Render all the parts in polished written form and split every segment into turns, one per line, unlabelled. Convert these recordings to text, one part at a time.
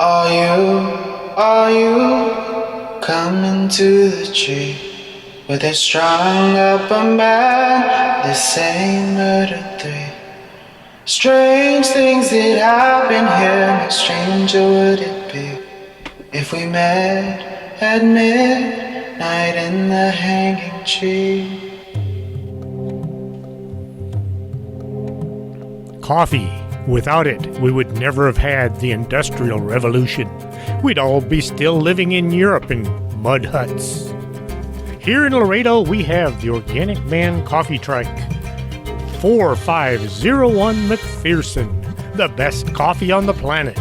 Are you coming to the tree where they strung up a man? They say murder 3. Strange things that happen here. How stranger would it be if we met at midnight in the hanging tree?
Coffee. Without it, we would never have had the Industrial Revolution. We'd all be still living in Europe in mud huts. Here in Laredo, we have the Organic Man Coffee Trike. 4501 McPherson, the best coffee on the planet.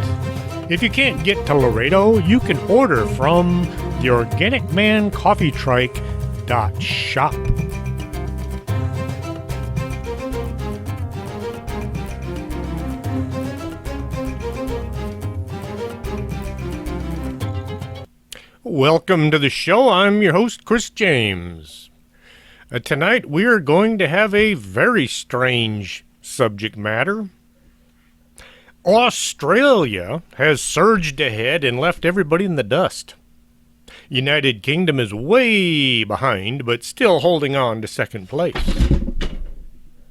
If you can't get to Laredo, you can order from the organicmancoffeetrike.shop. Welcome to the show. I'm your host, Chris James. Tonight we are going to have a very strange subject matter. Australia has surged ahead and left everybody in the dust. United Kingdom is way behind, but still holding on to second place.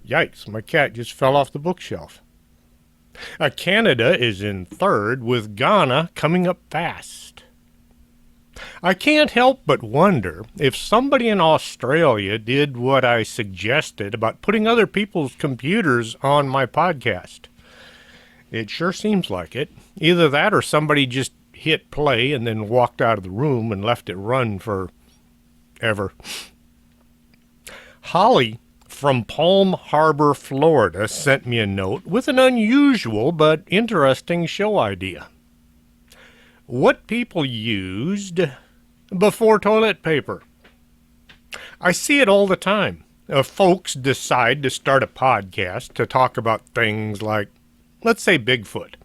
Yikes, my cat just fell off the bookshelf. Canada is in third, with Ghana coming up fast. I can't help but wonder if somebody in Australia did what I suggested about putting other people's computers on my podcast. It sure seems like it. Either that or somebody just hit play and then walked out of the room and left it run for ever. Holly from Palm Harbor, Florida, sent me a note with an unusual but interesting show idea. What people used before toilet paper. I see it all the time. Folks decide to start a podcast to talk about things like, let's say, Bigfoot.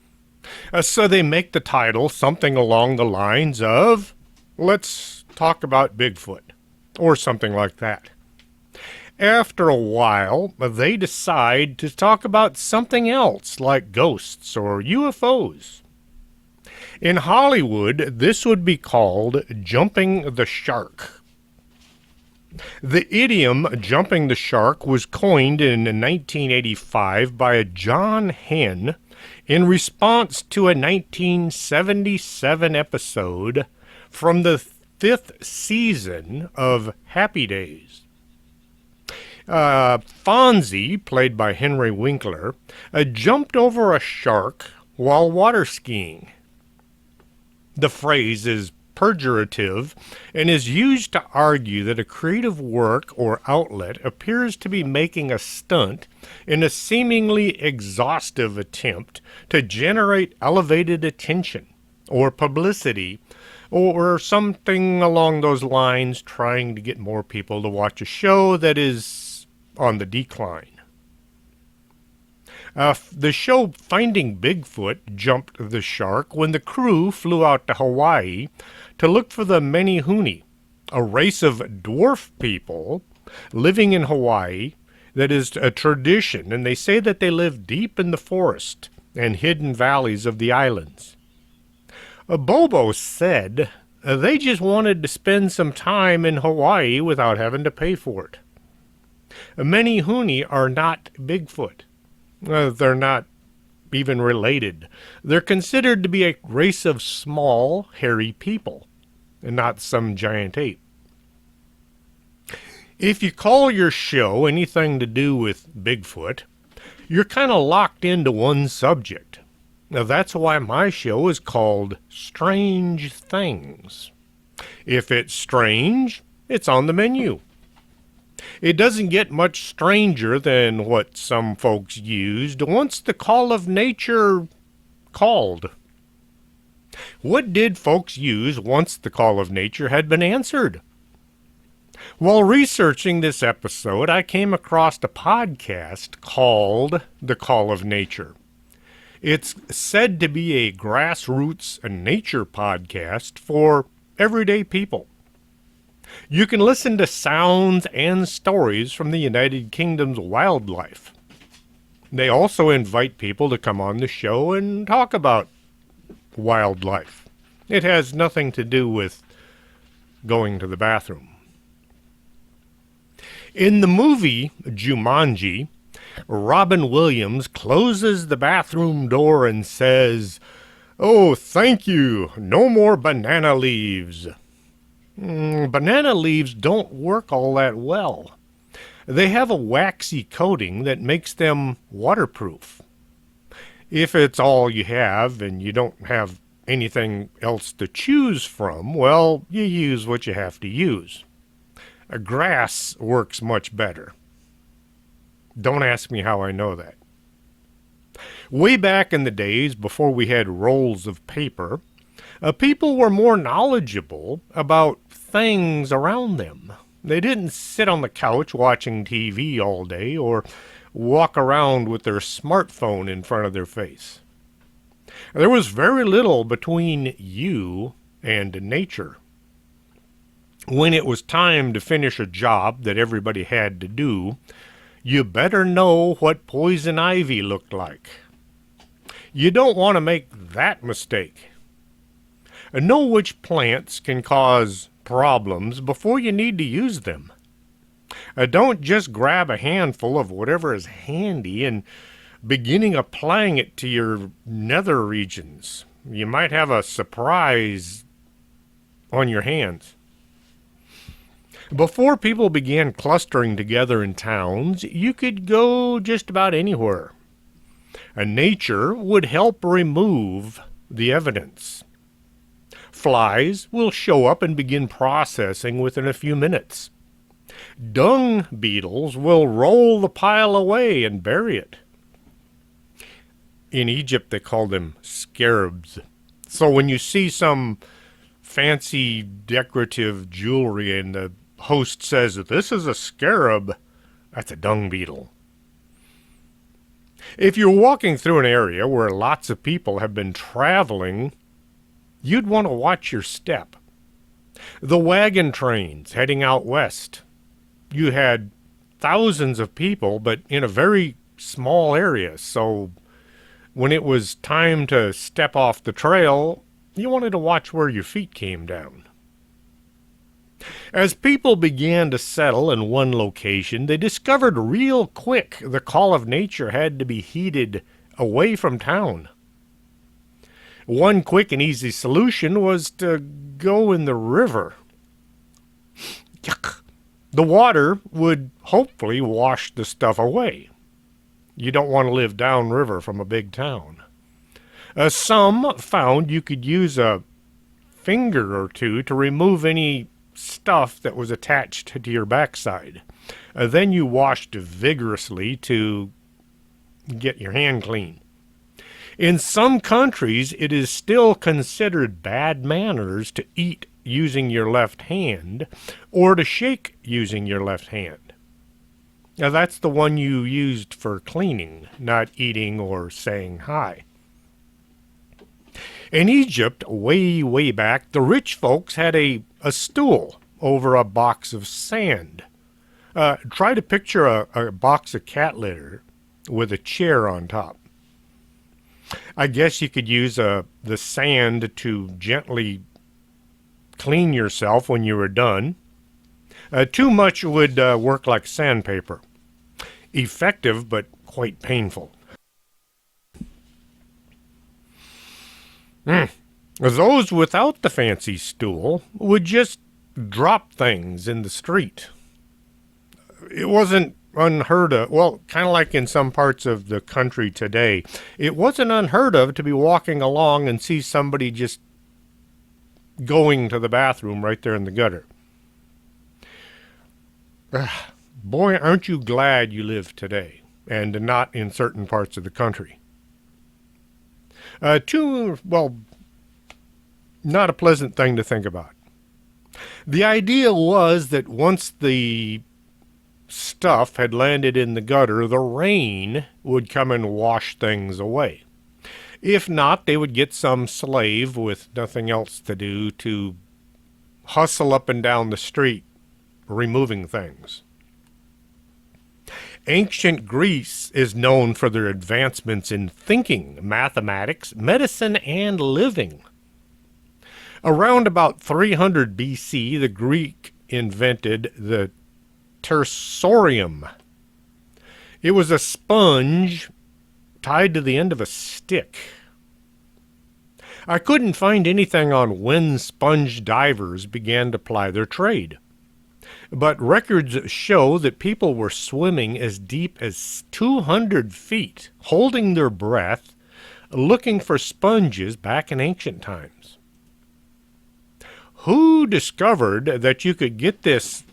So they make the title something along the lines of, let's talk about Bigfoot, or something like that. After a while, they decide to talk about something else, like ghosts or UFOs. In Hollywood, this would be called jumping the shark. The idiom jumping the shark was coined in 1985 by a John Henn in response to a 1977 episode from the 5th season of Happy Days. Fonzie, played by Henry Winkler, jumped over a shark while water skiing. The phrase is pejorative and is used to argue that a creative work or outlet appears to be making a stunt in a seemingly exhaustive attempt to generate elevated attention or publicity or something along those lines, trying to get more people to watch a show that is on the decline. The show Finding Bigfoot jumped the shark when the crew flew out to Hawaii to look for the Menehune, a race of dwarf people living in Hawaii that is a tradition, and they say that they live deep in the forest and hidden valleys of the islands. Bobo said they just wanted to spend some time in Hawaii without having to pay for it. Menehune are not Bigfoot. They're not even related. They're considered to be a race of small, hairy people, and not some giant ape. If you call your show anything to do with Bigfoot, you're kind of locked into one subject. Now, that's why my show is called Strange Things. If it's strange, it's on the menu. It doesn't get much stranger than what some folks used once the call of nature called. What did folks use once the call of nature had been answered? While researching this episode, I came across a podcast called The Call of Nature. It's said to be a grassroots nature podcast for everyday people. You can listen to sounds and stories from the United Kingdom's wildlife. They also invite people to come on the show and talk about wildlife. It has nothing to do with going to the bathroom. In the movie Jumanji, Robin Williams closes the bathroom door and says, "Oh, thank you, no more banana leaves." Banana leaves don't work all that well. They have a waxy coating that makes them waterproof. If it's all you have and you don't have anything else to choose from, well, you use what you have to use. Grass works much better. Don't ask me how I know that. Way back in the days before we had rolls of paper, people were more knowledgeable about things around them. They didn't sit on the couch watching TV all day or walk around with their smartphone in front of their face. There was very little between you and nature. When it was time to finish a job that everybody had to do, you better know what poison ivy looked like. You don't want to make that mistake. Know which plants can cause problems before you need to use them. Don't just grab a handful of whatever is handy and beginning applying it to your nether regions. You might have a surprise on your hands. Before people began clustering together in towns, you could go just about anywhere. Nature would help remove the evidence. Flies will show up and begin processing within a few minutes. Dung beetles will roll the pile away and bury it. In Egypt, they call them scarabs. So when you see some fancy decorative jewelry and the host says, "This is a scarab," that's a dung beetle. If you're walking through an area where lots of people have been traveling, you'd want to watch your step. The wagon trains heading out west, you had thousands of people, but in a very small area. So when it was time to step off the trail, you wanted to watch where your feet came down. As people began to settle in one location, they discovered real quick the call of nature had to be heeded away from town. One quick and easy solution was to go in the river. Yuck. The water would hopefully wash the stuff away. You don't want to live downriver from a big town. Some found you could use a finger or two to remove any stuff that was attached to your backside. Then you washed vigorously to get your hand clean. In some countries, it is still considered bad manners to eat using your left hand or to shake using your left hand. Now, that's the one you used for cleaning, not eating or saying hi. In Egypt, way back, the rich folks had a stool over a box of sand. Try to picture a box of cat litter with a chair on top. I guess you could use the sand to gently clean yourself when you were done. Too much would work like sandpaper. Effective, but quite painful. Those without the fancy stool would just drop things in the street. It wasn't unheard of, well, kind of like in some parts of the country today, it wasn't unheard of to be walking along and see somebody just going to the bathroom right there in the gutter. Boy, aren't you glad you live today and not in certain parts of the country. Not a pleasant thing to think about. The idea was that once the stuff had landed in the gutter, the rain would come and wash things away. If not, they would get some slave with nothing else to do to hustle up and down the street removing things. Ancient Greece is known for their advancements in thinking, mathematics, medicine, and living. Around about 300 BC, the Greek invented the tersorium. It was a sponge tied to the end of a stick. I couldn't find anything on when sponge divers began to ply their trade, but records show that people were swimming as deep as 200 feet, holding their breath, looking for sponges back in ancient times. Who discovered that you could get this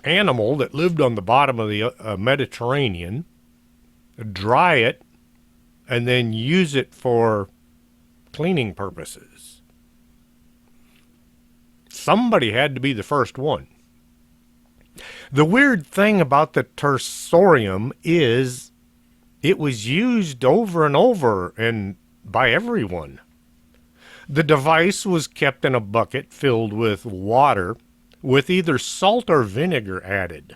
animal that lived on the bottom of the Mediterranean, dry it, and then use it for cleaning purposes? Somebody had to be the first one. The weird thing about the tersorium is it was used over and over and by everyone. The device was kept in a bucket filled with water with either salt or vinegar added.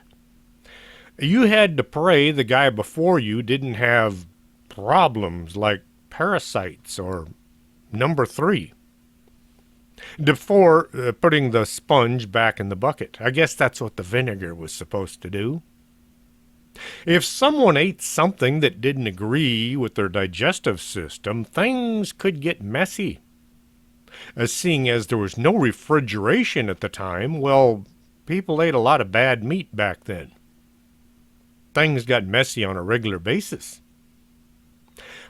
You had to pray the guy before you didn't have problems like parasites or number 3 before putting the sponge back in the bucket. I guess that's what the vinegar was supposed to do. If someone ate something that didn't agree with their digestive system, things could get messy. Seeing as there was no refrigeration at the time, well, people ate a lot of bad meat back then. Things got messy on a regular basis.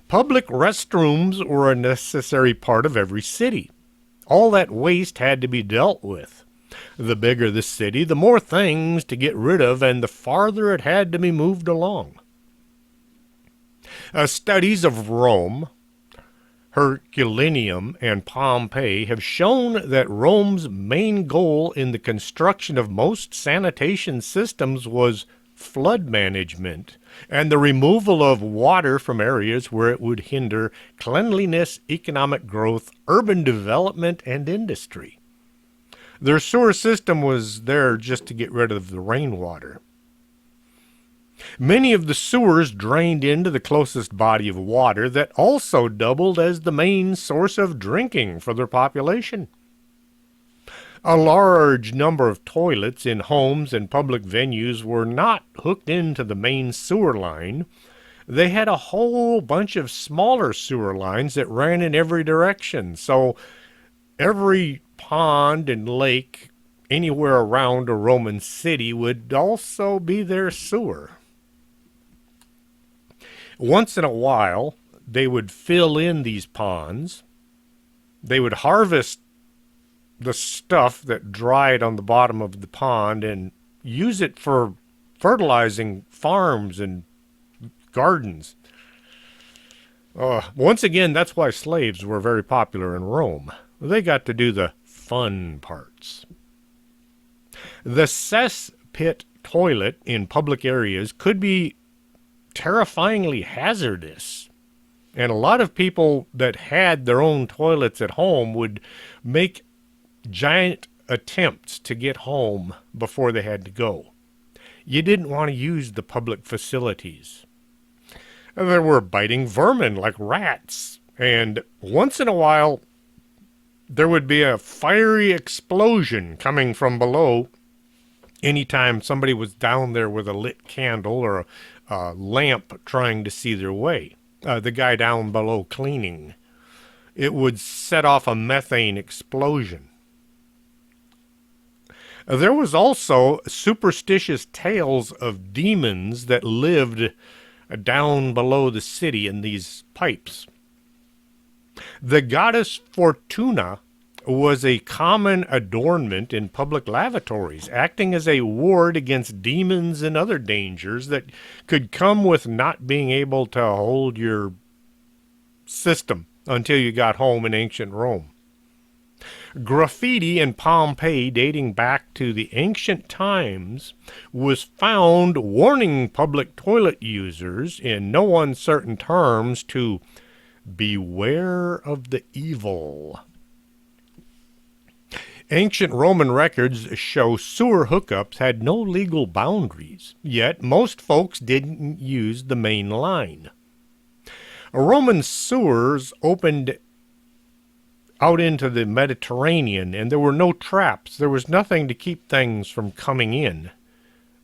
Public restrooms were a necessary part of every city. All that waste had to be dealt with. The bigger the city, the more things to get rid of, and the farther it had to be moved along. Studies of Rome, Herculaneum, and Pompeii have shown that Rome's main goal in the construction of most sanitation systems was flood management and the removal of water from areas where it would hinder cleanliness, economic growth, urban development, and industry. Their sewer system was there just to get rid of the rainwater. Many of the sewers drained into the closest body of water that also doubled as the main source of drinking for their population. A large number of toilets in homes and public venues were not hooked into the main sewer line. They had a whole bunch of smaller sewer lines that ran in every direction, so every pond and lake anywhere around a Roman city would also be their sewer. Once in a while, they would fill in these ponds. They would harvest the stuff that dried on the bottom of the pond and use it for fertilizing farms and gardens. Once again, that's why slaves were very popular in Rome. They got to do the fun parts. The cesspit toilet in public areas could be terrifyingly hazardous. And a lot of people that had their own toilets at home would make giant attempts to get home before they had to go. You didn't want to use the public facilities. There were biting vermin like rats, and once in a while there would be a fiery explosion coming from below anytime somebody was down there with a lit candle or a lamp trying to see their way. The guy down below cleaning. It would set off a methane explosion. There was also superstitious tales of demons that lived down below the city in these pipes. The goddess Fortuna was a common adornment in public lavatories, acting as a ward against demons and other dangers that could come with not being able to hold your system until you got home in ancient Rome. Graffiti in Pompeii dating back to the ancient times was found warning public toilet users in no uncertain terms to beware of the evil. Ancient Roman records show sewer hookups had no legal boundaries, yet most folks didn't use the main line. Roman sewers opened out into the Mediterranean, and there were no traps. There was nothing to keep things from coming in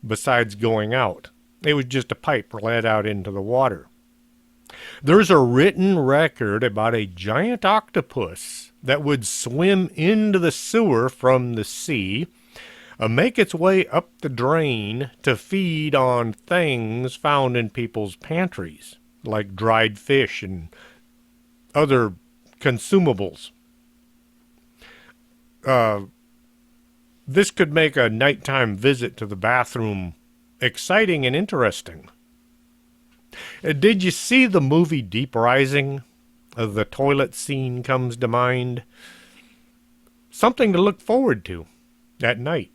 besides going out. It was just a pipe led out into the water. There's a written record about a giant octopus that would swim into the sewer from the sea, make its way up the drain to feed on things found in people's pantries, like dried fish and other consumables. This could make a nighttime visit to the bathroom exciting and interesting. Did you see the movie Deep Rising? The toilet scene comes to mind. Something to look forward to at night.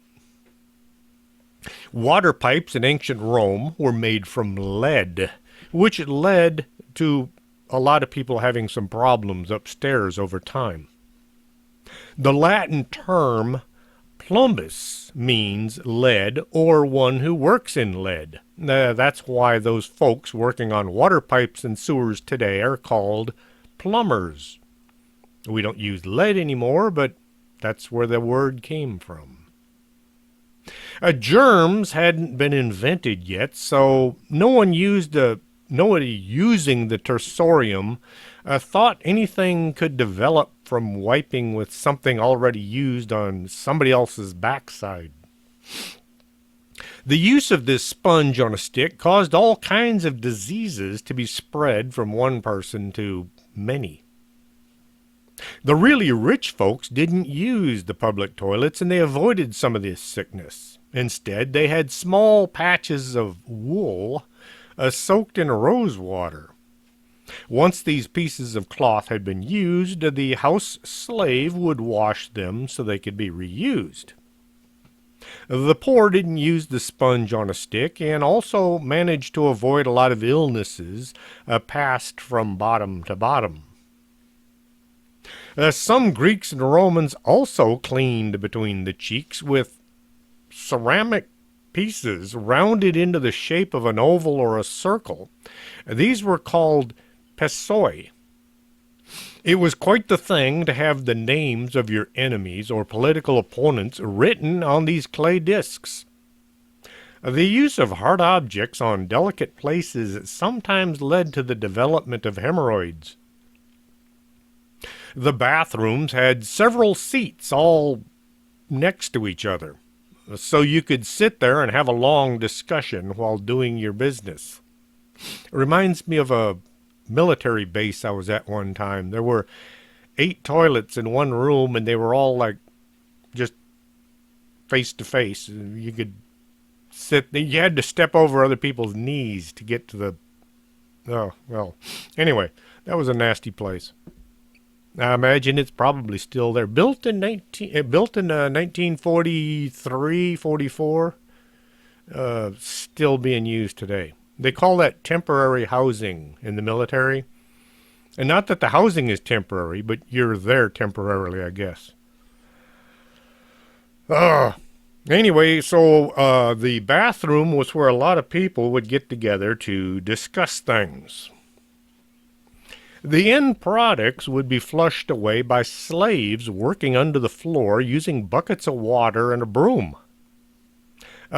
Water pipes in ancient Rome were made from lead, which led to a lot of people having some problems upstairs over time. The Latin term plumbus means lead or one who works in lead. That's why those folks working on water pipes and sewers today are called plumbers. We don't use lead anymore, but that's where the word came from. Germs hadn't been invented yet, so nobody using the tersorium thought anything could develop from wiping with something already used on somebody else's backside. The use of this sponge on a stick caused all kinds of diseases to be spread from one person to many. The really rich folks didn't use the public toilets, and they avoided some of this sickness. Instead, they had small patches of wool soaked in rose water. Once these pieces of cloth had been used, the house slave would wash them so they could be reused. The poor didn't use the sponge on a stick and also managed to avoid a lot of illnesses passed from bottom to bottom. Some Greeks and Romans also cleaned between the cheeks with ceramic pieces rounded into the shape of an oval or a circle. These were called pessoi. It was quite the thing to have the names of your enemies or political opponents written on these clay discs. The use of hard objects on delicate places sometimes led to the development of hemorrhoids. The bathrooms had several seats all next to each other, so you could sit there and have a long discussion while doing your business. It reminds me of a military base I was at one time. There were 8 toilets in one room, and they were all like just face to face. You could sit, you had to step over other people's knees to get to the, oh, well, anyway, that was a nasty place. I imagine it's probably still there. Built in 1943, 44, still being used today. They call that temporary housing in the military. And not that the housing is temporary, but you're there temporarily, I guess. Anyway, so the bathroom was where a lot of people would get together to discuss things. The end products would be flushed away by slaves working under the floor using buckets of water and a broom.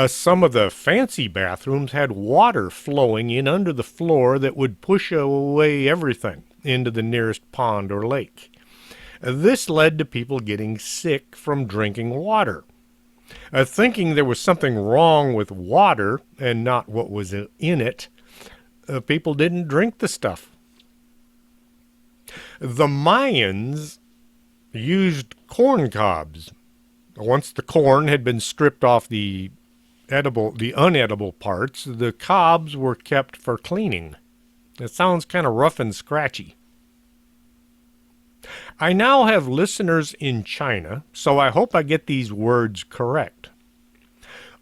Some of the fancy bathrooms had water flowing in under the floor that would push away everything into the nearest pond or lake. This led to people getting sick from drinking water. Thinking there was something wrong with water and not what was in it, people didn't drink the stuff. The Mayans used corn cobs. Once the corn had been stripped off the unedible parts, the cobs were kept for cleaning. It sounds kind of rough and scratchy. I now have listeners in China, so I hope I get these words correct.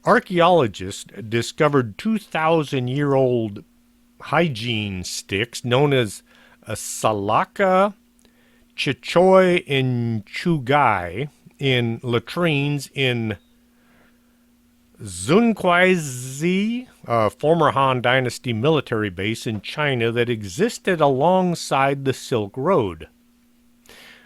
Archaeologists discovered 2,000-year-old hygiene sticks known as Salaka, Chichoi, and Chugai in latrines in Zunquaizi, a former Han Dynasty military base in China that existed alongside the Silk Road.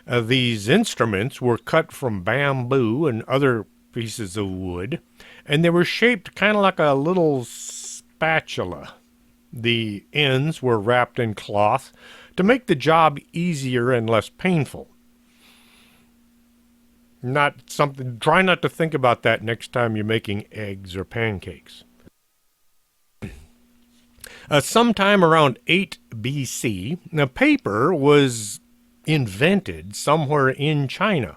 These instruments were cut from bamboo and other pieces of wood, and they were shaped kind of like a little spatula. The ends were wrapped in cloth to make the job easier and less painful. Try not to think about that next time you're making eggs or pancakes. Sometime around 8 BC, paper was invented somewhere in China.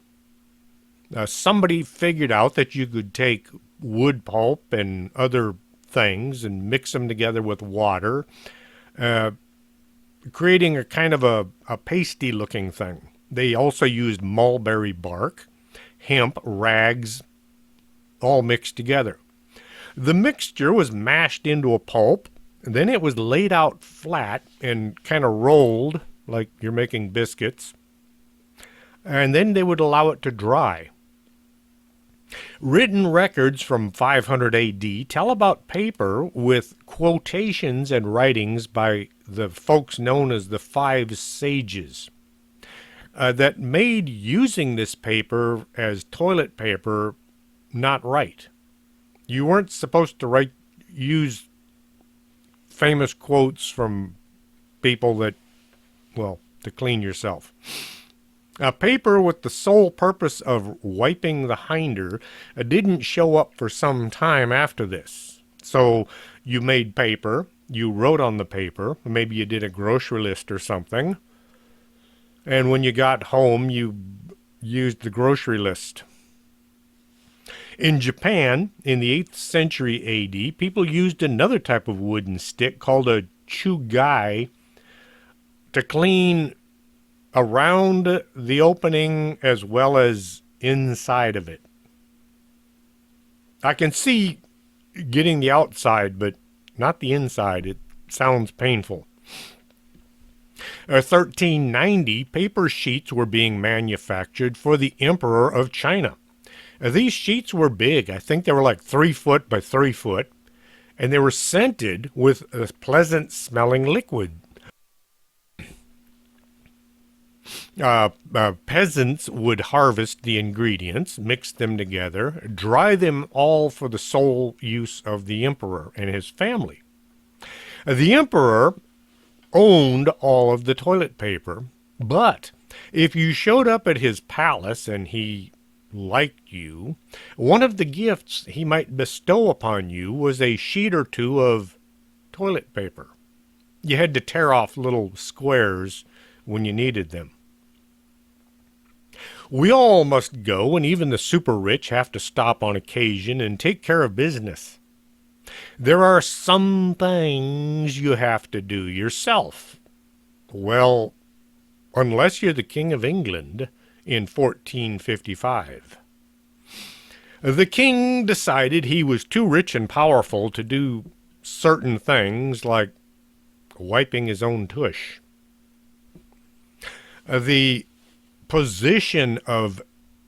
Somebody figured out that you could take wood pulp and other things and mix them together with water, creating a kind of a pasty looking thing. They also used mulberry bark, hemp, rags, all mixed together. The mixture was mashed into a pulp, and then it was laid out flat and kind of rolled like you're making biscuits, and then they would allow it to dry. Written records from 500 AD tell about paper with quotations and writings by the folks known as the Five Sages that made using this paper as toilet paper not right. You weren't supposed to use famous quotes from people to clean yourself. Paper with the sole purpose of wiping the hinder didn't show up for some time after this. So you made paper, you wrote on the paper, maybe you did a grocery list or something, and when you got home you used the grocery list. In Japan, in the 8th century AD, people used another type of wooden stick called a chugai to clean around the opening as well as inside of it. I can see getting the outside, but not the inside. It sounds painful. 1390, paper sheets were being manufactured for the Emperor of China. These sheets were big. I think they were like 3 foot by 3 foot, and they were scented with a pleasant smelling liquid. Peasants would harvest the ingredients, mix them together, dry them all for the sole use of the emperor and his family. The emperor owned all of the toilet paper, but if you showed up at his palace and he liked you, one of the gifts he might bestow upon you was a sheet or two of toilet paper. You had to tear off little squares when you needed them. We all must go, and even the super rich have to stop on occasion and take care of business. There are some things you have to do yourself. Well, unless you're the King of England in 1455. The king decided he was too rich and powerful to do certain things like wiping his own tush. The position of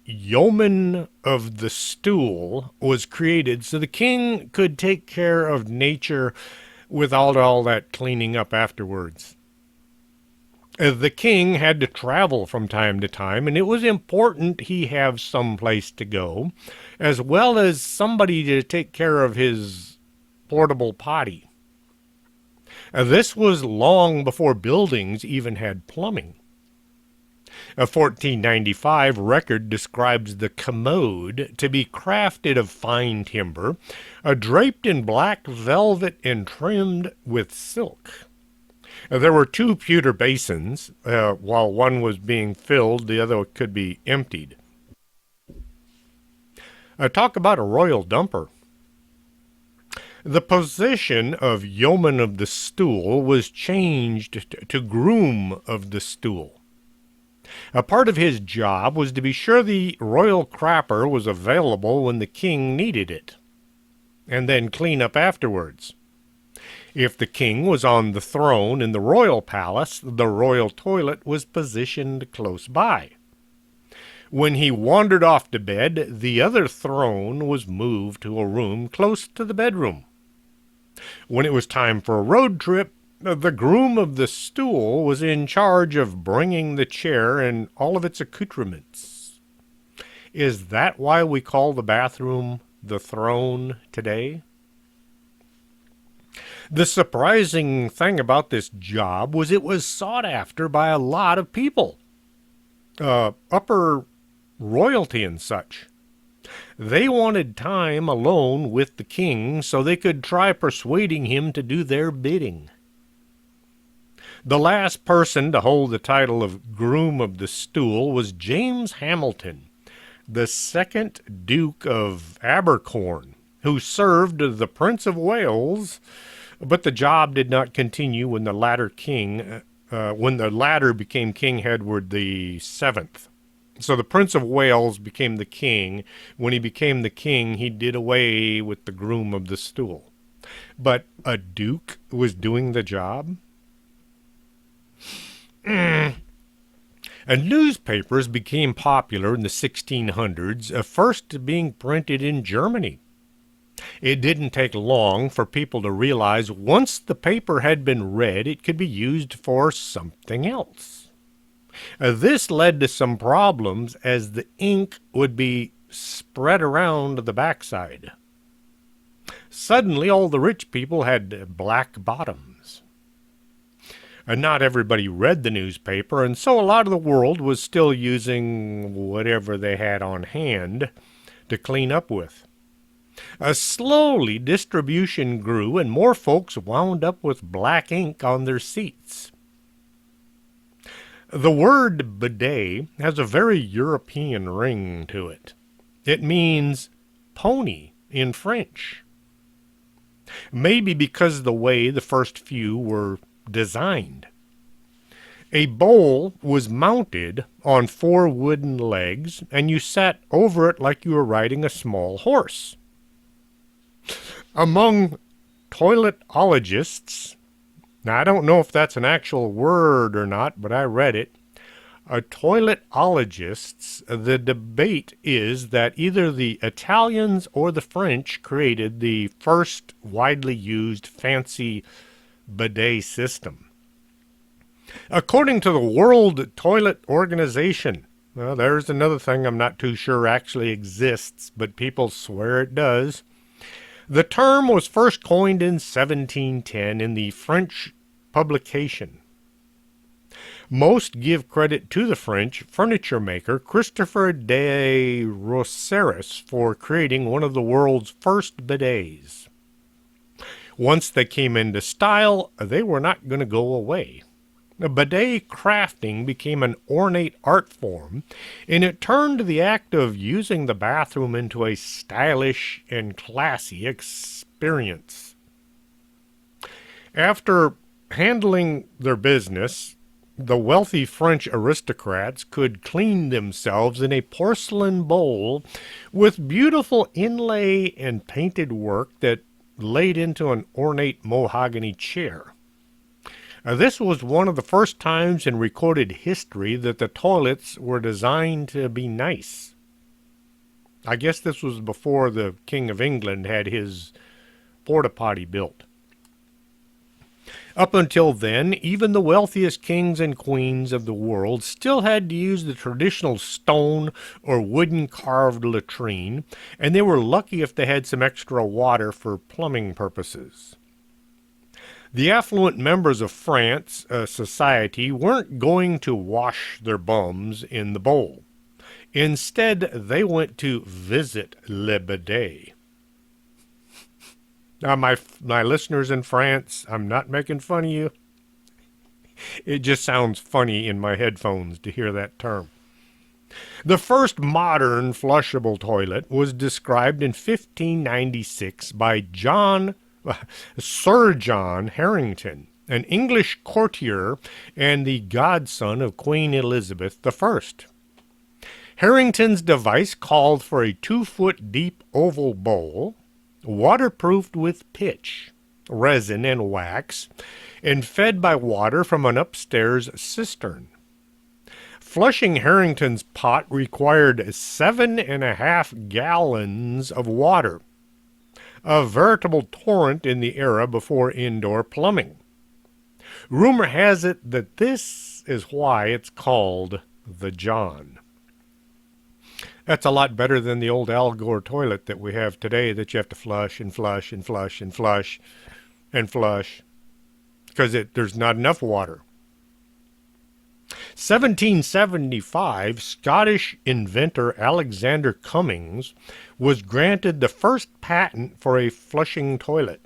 yeoman of the stool was created so the king could take care of nature without all that cleaning up afterwards. The king had to travel from time to time, and it was important he have some place to go, as well as somebody to take care of his portable potty. This was long before buildings even had plumbing. A 1495 record describes the commode to be crafted of fine timber, draped in black velvet and trimmed with silk. There were 2 pewter basins. While one was being filled, the other could be emptied. Talk about a royal dumper. The position of yeoman of the stool was changed to groom of the stool. A part of his job was to be sure the royal crapper was available when the king needed it, and then clean up afterwards. If the king was on the throne in the royal palace, the royal toilet was positioned close by. When he wandered off to bed, the other throne was moved to a room close to the bedroom. When it was time for a road trip, the groom of the stool was in charge of bringing the chair and all of its accoutrements. Is that why we call the bathroom the throne today? The surprising thing about this job was it was sought after by a lot of people, upper royalty and such. They wanted time alone with the king so they could try persuading him to do their bidding. The last person to hold the title of Groom of the Stool was James Hamilton, the second Duke of Abercorn, who served the Prince of Wales, but the job did not continue when the latter became King Edward the Seventh. So the Prince of Wales became the king. When he became the king, he did away with the Groom of the Stool. But a duke was doing the job? And newspapers became popular in the 1600s, first being printed in Germany. It didn't take long for people to realize once the paper had been read, it could be used for something else. This led to some problems as the ink would be spread around the backside. Suddenly, all the rich people had black bottoms. And not everybody read the newspaper, and so a lot of the world was still using whatever they had on hand to clean up with. Slowly, distribution grew, and more folks wound up with black ink on their seats. The word bidet has a very European ring to it. It means pony in French. Maybe because of the way the first few were designed. A bowl was mounted on 4 wooden legs, and you sat over it like you were riding a small horse. Among toiletologists, now I don't know if that's an actual word or not, but I read it. Toiletologists, the debate is that either the Italians or the French created the first widely used fancy bidet system. According to the World Toilet Organization, well, there's another thing I'm not too sure actually exists, but people swear it does. The term was first coined in 1710 in the French publication. Most give credit to the French furniture maker Christopher de Rosseres for creating one of the world's first bidets. Once they came into style, they were not going to go away. Bidet crafting became an ornate art form, and it turned the act of using the bathroom into a stylish and classy experience. After handling their business, the wealthy French aristocrats could clean themselves in a porcelain bowl with beautiful inlay and painted work that laid into an ornate mahogany chair. This was one of the first times in recorded history that the toilets were designed to be nice. I guess this was before the King of England had his porta potty built. Up until then, even the wealthiest kings and queens of the world still had to use the traditional stone or wooden carved latrine, and they were lucky if they had some extra water for plumbing purposes. The affluent members of France society weren't going to wash their bums in the bowl. Instead, they went to visit le bidet. Now, my listeners in France, I'm not making fun of you. It just sounds funny in my headphones to hear that term. The first modern flushable toilet was described in 1596 by Sir John Harrington, an English courtier and the godson of Queen Elizabeth I. Harrington's device called for a 2-foot deep oval bowl, waterproofed with pitch, resin, and wax, and fed by water from an upstairs cistern. Flushing Harrington's pot required 7.5 gallons of water, a veritable torrent in the era before indoor plumbing. Rumor has it that this is why it's called the John. That's a lot better than the old Al Gore toilet that we have today that you have to flush and flush and flush and flush and flush because there's not enough water. 1775, Scottish inventor Alexander Cummings was granted the first patent for a flushing toilet.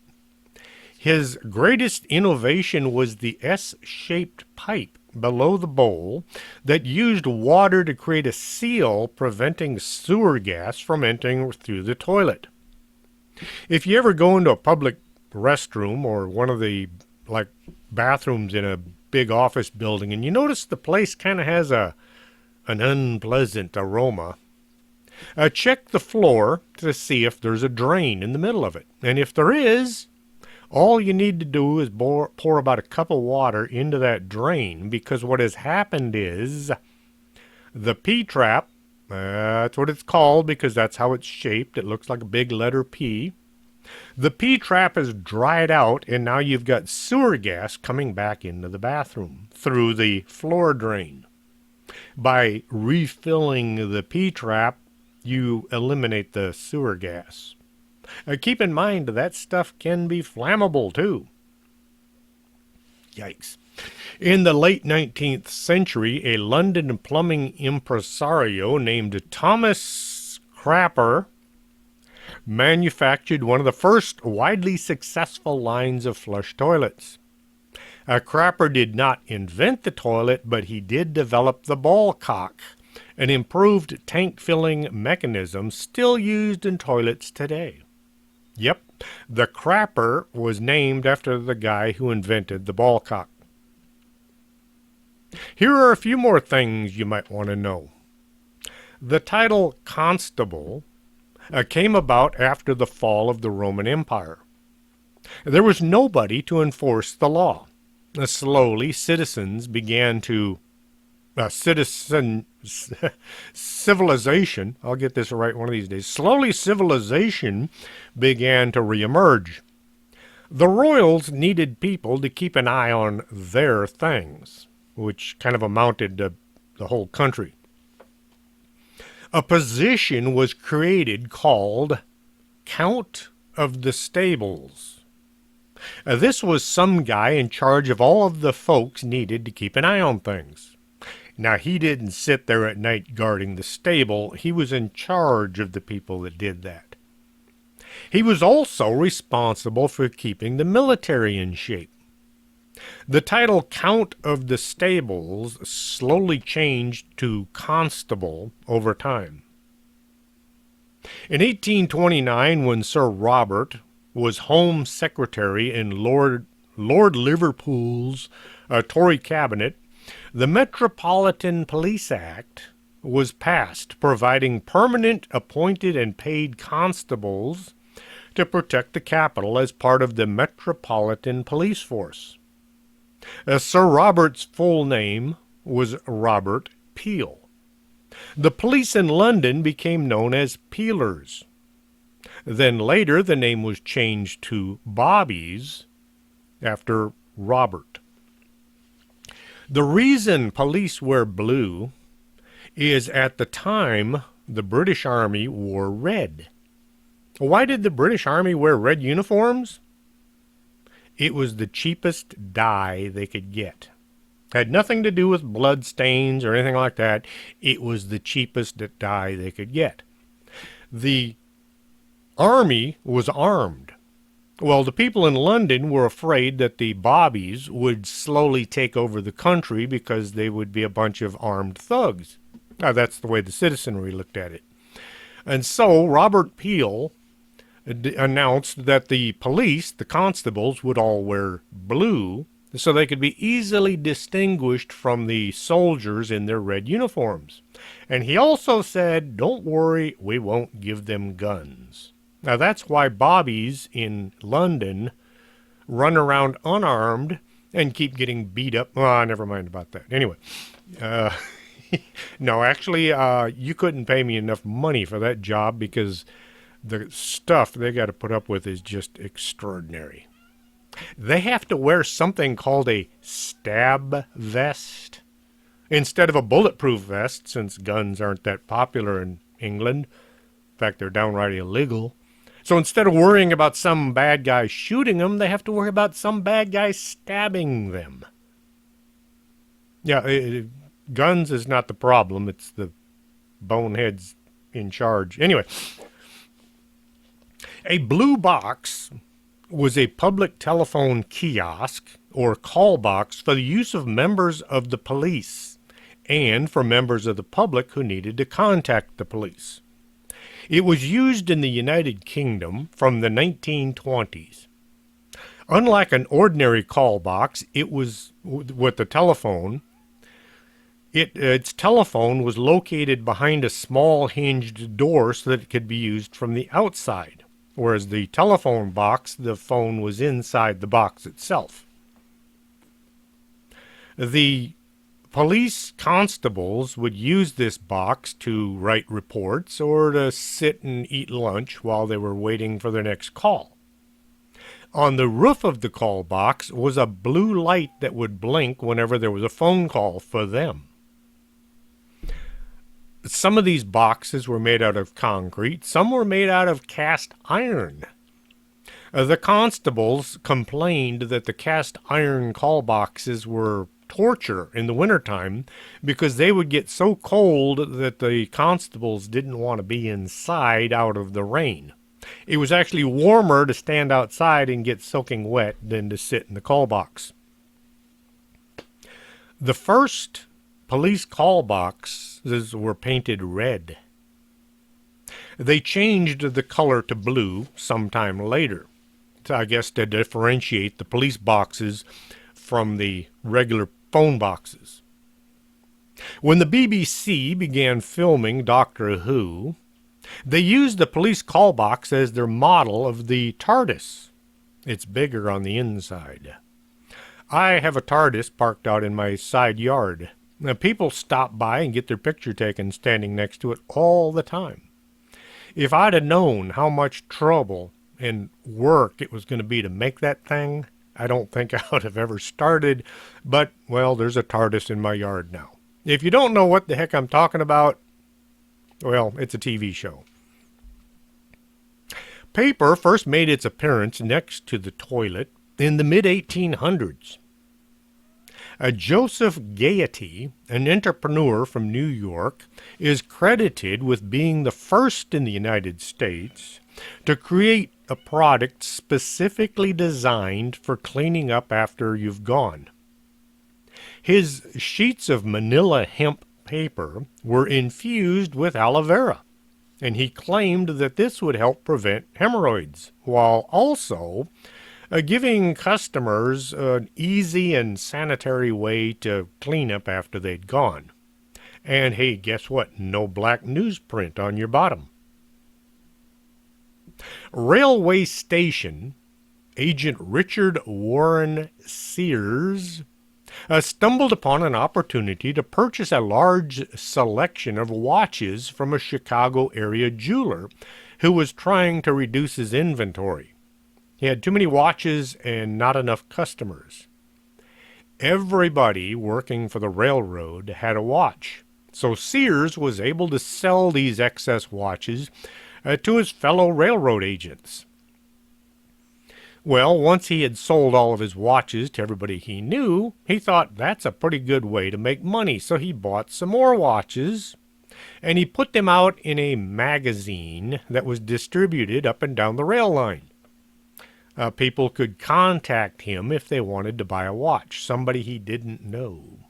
His greatest innovation was the S-shaped pipe below the bowl that used water to create a seal preventing sewer gas from entering through the toilet. If you ever go into a public restroom or one of the bathrooms in a big office building and you notice the place kind of has an unpleasant aroma, check the floor to see if there's a drain in the middle of it. And if there is, all you need to do is pour about a cup of water into that drain, because what has happened is the P-trap, that's what it's called because that's how it's shaped. It looks like a big letter P. The P-trap is dried out, and now you've got sewer gas coming back into the bathroom through the floor drain. By refilling the P-trap, you eliminate the sewer gas. Keep in mind that stuff can be flammable too. Yikes. In the late 19th century, a London plumbing impresario named Thomas Crapper manufactured one of the first widely successful lines of flush toilets. Crapper did not invent the toilet, but he did develop the ball cock, an improved tank-filling mechanism still used in toilets today. Yep, the Crapper was named after the guy who invented the ball cock. Here are a few more things you might want to know. The title constable came about after the fall of the Roman Empire. There was nobody to enforce the law. Slowly, citizens began to civilization, I'll get this right one of these days. Slowly, civilization began to reemerge. The royals needed people to keep an eye on their things, which kind of amounted to the whole country. A position was created called Count of the Stables. This was some guy in charge of all of the folks needed to keep an eye on things. Now, he didn't sit there at night guarding the stable. He was in charge of the people that did that. He was also responsible for keeping the military in shape. The title Count of the Stables slowly changed to Constable over time. In 1829, when Sir Robert was Home Secretary in Lord Liverpool's Tory cabinet, the Metropolitan Police Act was passed, providing permanent appointed and paid constables to protect the capital as part of the Metropolitan Police Force. Sir Robert's full name was Robert Peel. The police in London became known as Peelers. Then later the name was changed to Bobbies after Robert. The reason police wear blue is at the time the British Army wore red. Why did the British Army wear red uniforms? It was the cheapest dye they could get. Had nothing to do with blood stains or anything like that. It was the cheapest dye they could get. The army was armed. Well, the people in London were afraid that the Bobbies would slowly take over the country because they would be a bunch of armed thugs. Now, that's the way the citizenry looked at it. And so Robert Peel announced that the police, the constables, would all wear blue so they could be easily distinguished from the soldiers in their red uniforms. And he also said, don't worry, we won't give them guns. Now, that's why Bobbies in London run around unarmed and keep getting beat up. Oh, never mind about that. Anyway, No, actually, you couldn't pay me enough money for that job because the stuff they got to put up with is just extraordinary. They have to wear something called a stab vest instead of a bulletproof vest, since guns aren't that popular in England. In fact, they're downright illegal. So instead of worrying about some bad guy shooting them, they have to worry about some bad guy stabbing them. Yeah, guns is not the problem. It's the boneheads in charge. Anyway, a blue box was a public telephone kiosk or call box for the use of members of the police and for members of the public who needed to contact the police. It was used in the United Kingdom from the 1920s. Unlike an ordinary call box, it was with the telephone. Its telephone was located behind a small hinged door so that it could be used from the outside, whereas the telephone box, the phone was inside the box itself. The police constables would use this box to write reports or to sit and eat lunch while they were waiting for their next call. On the roof of the call box was a blue light that would blink whenever there was a phone call for them. Some of these boxes were made out of concrete, some were made out of cast iron. The constables complained that the cast iron call boxes were torture in the wintertime because they would get so cold that the constables didn't want to be inside out of the rain. It was actually warmer to stand outside and get soaking wet than to sit in the call box. The first police call boxes were painted red. They changed the color to blue sometime later, I guess to differentiate the police boxes from the regular phone boxes. When the BBC began filming Doctor Who, they used the police call box as their model of the TARDIS. It's bigger on the inside. I have a TARDIS parked out in my side yard. Now, people stop by and get their picture taken standing next to it all the time. If I'd have known how much trouble and work it was going to be to make that thing, I don't think I would have ever started. But, well, there's a TARDIS in my yard now. If you don't know what the heck I'm talking about, well, it's a TV show. Paper first made its appearance next to the toilet in the mid-1800s. Joseph Gaiety, an entrepreneur from New York, is credited with being the first in the United States to create a product specifically designed for cleaning up after you've gone. His sheets of manila hemp paper were infused with aloe vera, and he claimed that this would help prevent hemorrhoids, while also giving customers an easy and sanitary way to clean up after they'd gone. And hey, guess what? No black newsprint on your bottom. Railway station agent Richard Warren Sears stumbled upon an opportunity to purchase a large selection of watches from a Chicago area jeweler who was trying to reduce his inventory. He had too many watches and not enough customers. Everybody working for the railroad had a watch, so Sears was able to sell these excess watches to his fellow railroad agents. Well, once he had sold all of his watches to everybody he knew, he thought that's a pretty good way to make money, so he bought some more watches, and he put them out in a magazine that was distributed up and down the rail line. People could contact him if they wanted to buy a watch, somebody he didn't know.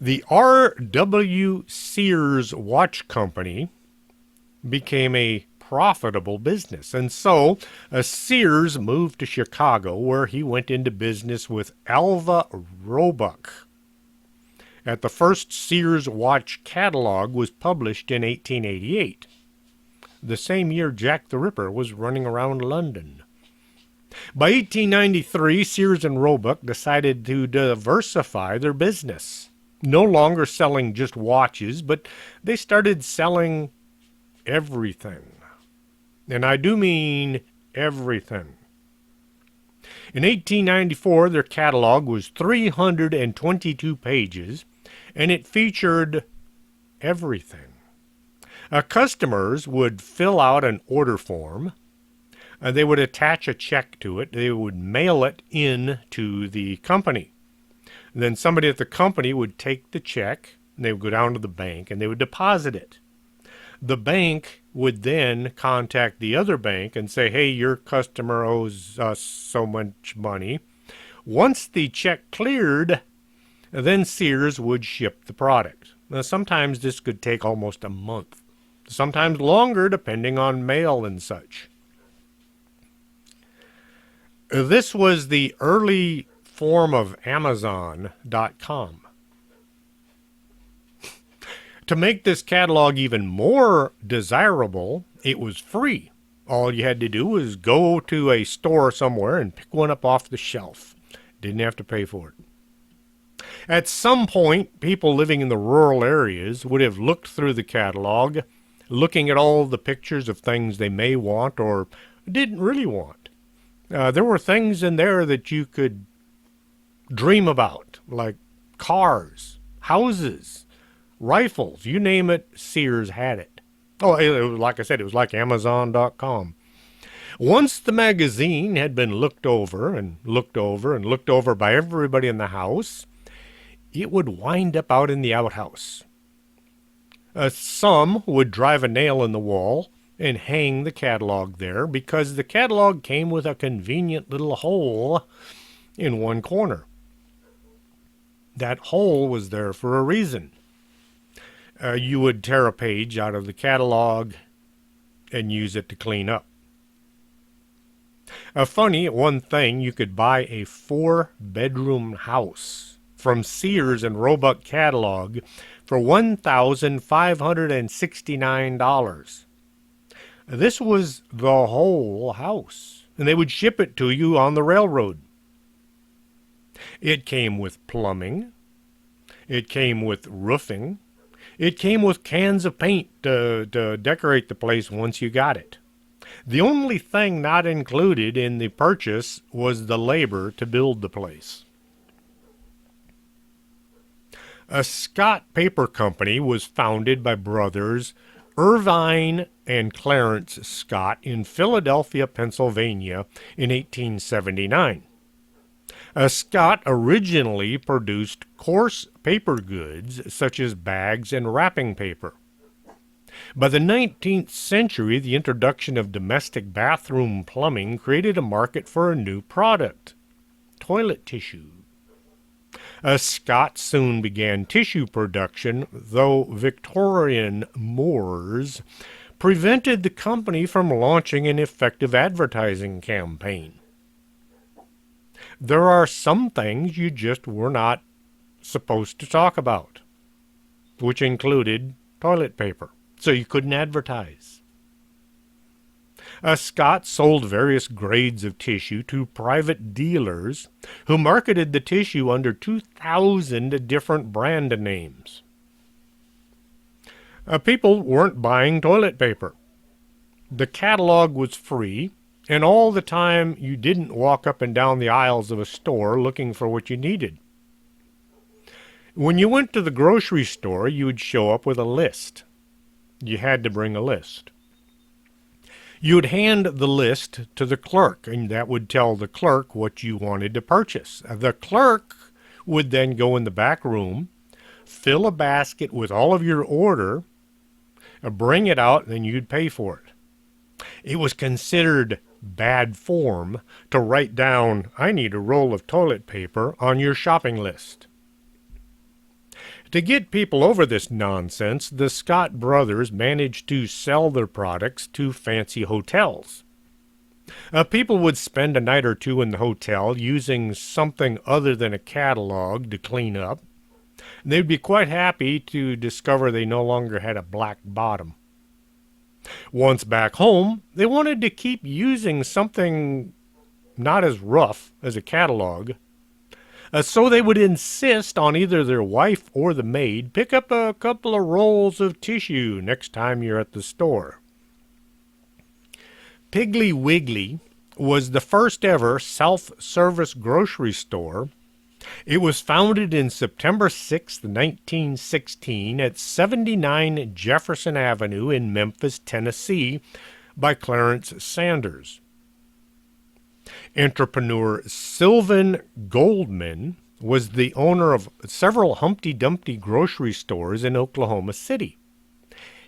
The R.W. Sears Watch Company became a profitable business, and so Sears moved to Chicago, where he went into business with Alva Roebuck. The first Sears watch catalog was published in 1888. The same year Jack the Ripper was running around London. By 1893, Sears and Roebuck decided to diversify their business. no longer selling just watches, but they started selling everything. And I do mean everything. In 1894, their catalog was 322 pages, and it featured everything. Customers would fill out an order form. They would attach a check to it. They would mail it in to the company. Then somebody at the company would take the check, and they would go down to the bank, and they would deposit it. The bank would then contact the other bank and say, hey, your customer owes us so much money. Once the check cleared, then Sears would ship the product. Now, sometimes this could take almost a month, sometimes longer depending on mail and such. This was the early form of Amazon.com. To make this catalog even more desirable, it was free. All you had to do was go to a store somewhere and pick one up off the shelf. Didn't have to pay for it. At some point, people living in the rural areas would have looked through the catalog, looking at all the pictures of things they may want or didn't really want. There were things in there that you could dream about, like cars, houses, rifles, you name it, Sears had it. Oh, like I said, it was like Amazon.com. Once the magazine had been looked over and looked over and looked over by everybody in the house, it would wind up out in the outhouse. Some would drive a nail in the wall and hang the catalog there because the catalog came with a convenient little hole in one corner. That hole was there for a reason. You would tear a page out of the catalog and use it to clean up. Funny one thing, you could buy a 4-bedroom house from Sears and Roebuck catalog for $1,569. This was the whole house, and they would ship it to you on the railroad. It came with plumbing. It came with roofing. It came with cans of paint to decorate the place once you got it. The only thing not included in the purchase was the labor to build the place. A Scott Paper Company was founded by brothers Irvine and Clarence Scott in Philadelphia, Pennsylvania in 1879. Scott originally produced coarse paper goods such as bags and wrapping paper. By the 19th century, the introduction of domestic bathroom plumbing created a market for a new product, toilet tissue. Scott soon began tissue production, though Victorian mores prevented the company from launching an effective advertising campaign. There are some things you just were not supposed to talk about, which included toilet paper, so you couldn't advertise. Scott sold various grades of tissue to private dealers who marketed the tissue under 2,000 different brand names. People weren't buying toilet paper. The catalog was free, and all the time you didn't walk up and down the aisles of a store looking for what you needed. When you went to the grocery store, you would show up with a list. You had to bring a list. You would hand the list to the clerk, and that would tell the clerk what you wanted to purchase. The clerk would then go in the back room, fill a basket with all of your order, bring it out, and then you'd pay for it. It was considered bad form to write down, I need a roll of toilet paper, on your shopping list. To get people over this nonsense, the Scott brothers managed to sell their products to fancy hotels. People would spend a night or two in the hotel using something other than a catalog to clean up. They'd be quite happy to discover they no longer had a black bottom. Once back home, they wanted to keep using something not as rough as a catalog. So they would insist on either their wife or the maid pick up a couple of rolls of tissue next time you're at the store. Piggly Wiggly was the first ever self-service grocery store. It was founded in September 6, 1916 at 79 Jefferson Avenue in Memphis, Tennessee by Clarence Sanders. Entrepreneur Sylvan Goldman was the owner of several Humpty Dumpty grocery stores in Oklahoma City.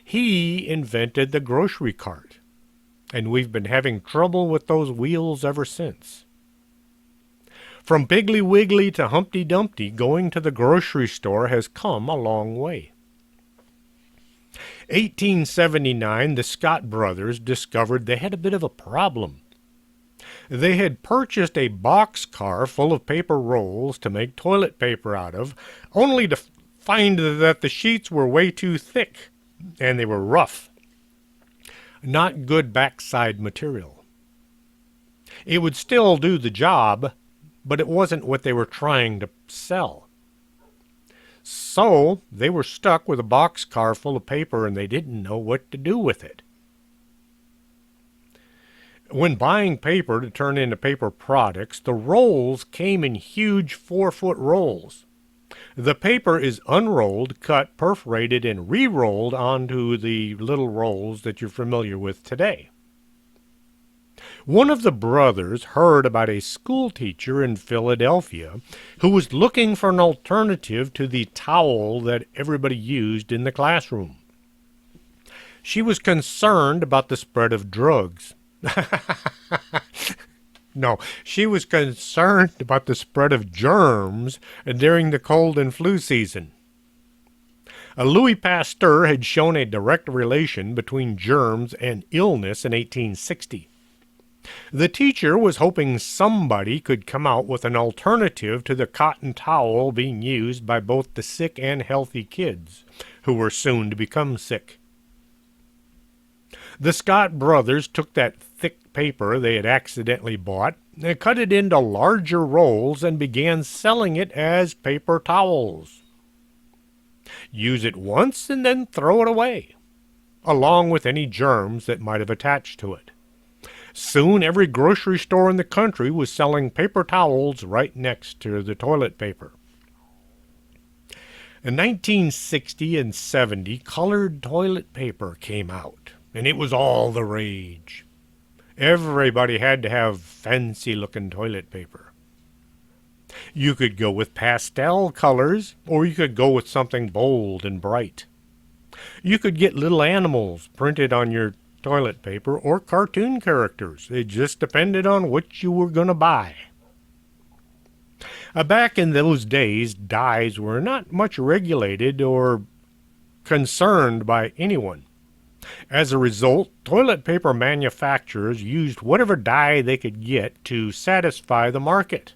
He invented the grocery cart, and we've been having trouble with those wheels ever since. From Piggly Wiggly to Humpty Dumpty, going to the grocery store has come a long way. 1879, the Scott brothers discovered they had a bit of a problem. They had purchased a boxcar full of paper rolls to make toilet paper out of, only to find that the sheets were way too thick, and they were rough. Not good backside material. It would still do the job, but it wasn't what they were trying to sell. So they were stuck with a boxcar full of paper and they didn't know what to do with it. When buying paper to turn into paper products, the rolls came in huge 4-foot rolls. The paper is unrolled, cut, perforated, and re-rolled onto the little rolls that you're familiar with today. One of the brothers heard about a school teacher in Philadelphia who was looking for an alternative to the towel that everybody used in the classroom. She was concerned about the spread of drugs. No, she was concerned about the spread of germs during the cold and flu season. Louis Pasteur had shown a direct relation between germs and illness in 1860. The teacher was hoping somebody could come out with an alternative to the cotton towel being used by both the sick and healthy kids, who were soon to become sick. The Scott brothers took that thick paper they had accidentally bought and cut it into larger rolls and began selling it as paper towels. Use it once and then throw it away, along with any germs that might have attached to it. Soon every grocery store in the country was selling paper towels right next to the toilet paper. In 1960 and 70, colored toilet paper came out, and it was all the rage. Everybody had to have fancy-looking toilet paper. You could go with pastel colors, or you could go with something bold and bright. You could get little animals printed on your toilet paper or cartoon characters. It just depended on what you were going to buy. Back in those days, dyes were not much regulated or concerned by anyone. As a result, toilet paper manufacturers used whatever dye they could get to satisfy the market.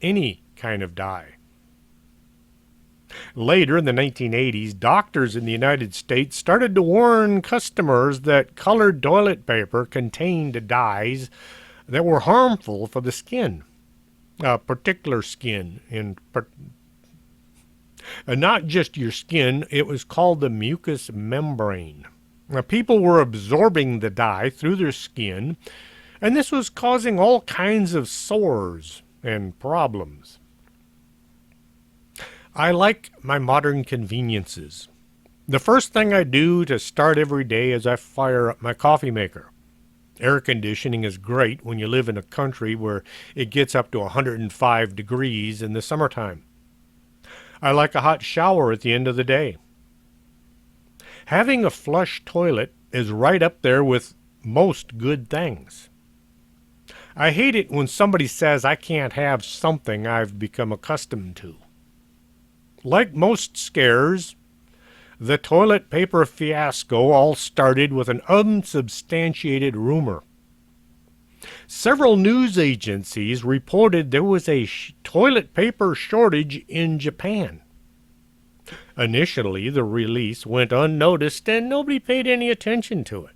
Any kind of dye. Later, in the 1980s, doctors in the United States started to warn customers that colored toilet paper contained dyes that were harmful for the skin, particular skin, not just your skin. It was called the mucous membrane. Now, people were absorbing the dye through their skin, and this was causing all kinds of sores and problems. I like my modern conveniences. The first thing I do to start every day is I fire up my coffee maker. Air conditioning is great when you live in a country where it gets up to 105 degrees in the summertime. I like a hot shower at the end of the day. Having a flush toilet is right up there with most good things. I hate it when somebody says I can't have something I've become accustomed to. Like most scares, the toilet paper fiasco all started with an unsubstantiated rumor. Several news agencies reported there was a toilet paper shortage in Japan. Initially, the release went unnoticed and nobody paid any attention to it.